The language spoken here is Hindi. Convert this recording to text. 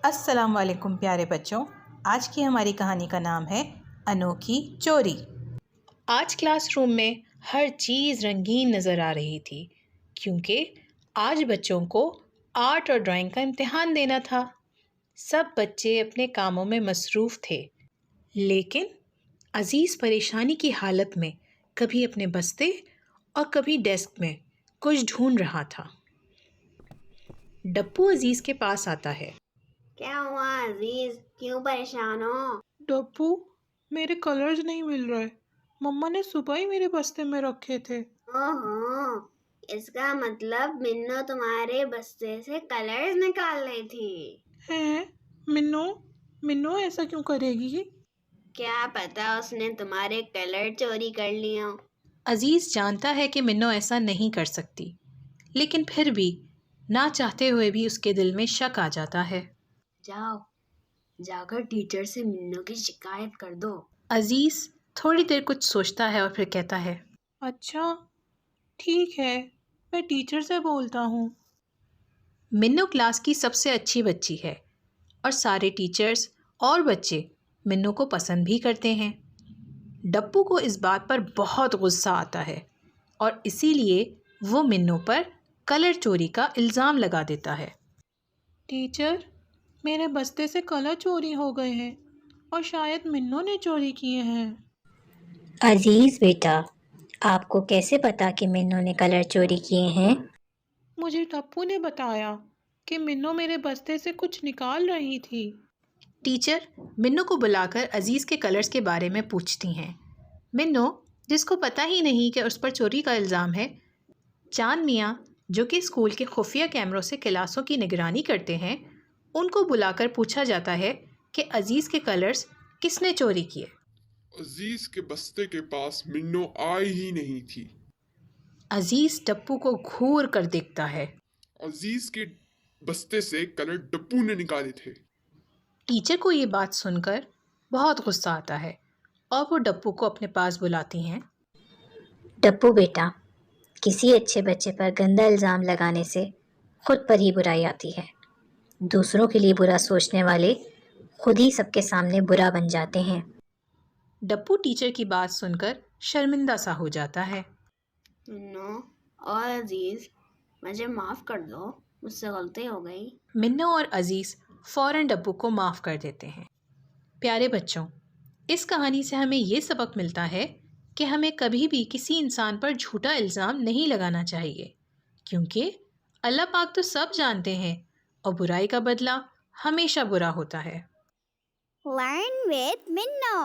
अस्सलाम वालेकुम प्यारे बच्चों। आज की हमारी कहानी का नाम है अनोखी चोरी। आज क्लासरूम में हर चीज़ रंगीन नज़र आ रही थी क्योंकि आज बच्चों को आर्ट और ड्राइंग का इम्तिहान देना था। सब बच्चे अपने कामों में मसरूफ़ थे, लेकिन अज़ीज़ परेशानी की हालत में कभी अपने बस्ते और कभी डेस्क में कुछ ढूंढ रहा था। डप्पू अज़ीज़ के पास आता है। क्या हुआ अजीज, क्यों परेशान हो? डप्पू, मेरे कलर्स नहीं मिल रहे। मम्मा ने सुबह ही मेरे बस्ते में रखे थे। ओहो, इसका मतलब मिन्नो तुम्हारे बस्ते से कलर्स निकाल रही थी। हैं? मिन्नो मिन्नो ऐसा क्यों करेगी? क्या पता उसने तुम्हारे कलर चोरी कर लिए हो। अज़ीज़ जानता है कि मिन्नो ऐसा नहीं कर सकती, लेकिन फिर भी ना चाहते हुए भी उसके दिल में शक आ जाता है। जाओ, जाकर टीचर से मिन्नो की शिकायत कर दो। अज़ीज़ थोड़ी देर कुछ सोचता है और फिर कहता है, अच्छा, ठीक है, मैं टीचर से बोलता हूँ। मिन्नो क्लास की सबसे अच्छी बच्ची है और सारे टीचर्स और बच्चे मिन्नो को पसंद भी करते हैं। डप्पू को इस बात पर बहुत गुस्सा आता है और इसीलिए वो मिन्नो पर कलर चोरी का इल्ज़ाम लगा देता है। टीचर, मेरे बस्ते से कलर चोरी हो गए हैं और शायद मिन्नो ने चोरी किए हैं। अजीज बेटा, आपको कैसे पता कि मिन्नू ने कलर चोरी किए हैं? मुझे टप्पू ने बताया कि मिन्नो मेरे बस्ते से कुछ निकाल रही थी। टीचर मिन्नो को बुलाकर अज़ीज़ के कलर्स के बारे में पूछती हैं। मिन्नो, जिसको पता ही नहीं कि उस पर चोरी का इल्ज़ाम है, चांद मियाँ जो कि स्कूल के खुफिया कैमरों से क्लासों की निगरानी करते हैं, उनको बुलाकर पूछा जाता है कि अज़ीज़ के कलर्स किसने चोरी किए। अजीज के बस्ते के पास मिन्नो आई ही नहीं थी। अज़ीज़ डप्पू को घूर कर देखता है। अजीज के बस्ते से कलर डप्पू ने निकाले थे। टीचर को ये बात सुनकर बहुत गुस्सा आता है और वो डप्पू को अपने पास बुलाती हैं। डप्पू बेटा, किसी अच्छे बच्चे पर गंदा इल्ज़ाम लगाने से खुद पर ही बुराई आती है। दूसरों के लिए बुरा सोचने वाले खुद ही सबके सामने बुरा बन जाते हैं। डप्पू टीचर की बात सुनकर शर्मिंदा सा हो जाता है। मिन्नो और अजीज, मुझे माफ कर दो, मुझसे गलती हो गई। मिन्नो और अज़ीज़ फ़ौरन डप्पू को माफ़ कर देते हैं। प्यारे बच्चों, इस कहानी से हमें ये सबक मिलता है कि हमें कभी भी किसी इंसान पर झूठा इल्ज़ाम नहीं लगाना चाहिए, क्योंकि अल्लाह पाक तो सब जानते हैं और बुराई का बदला हमेशा बुरा होता है। Learn with मिन्नो।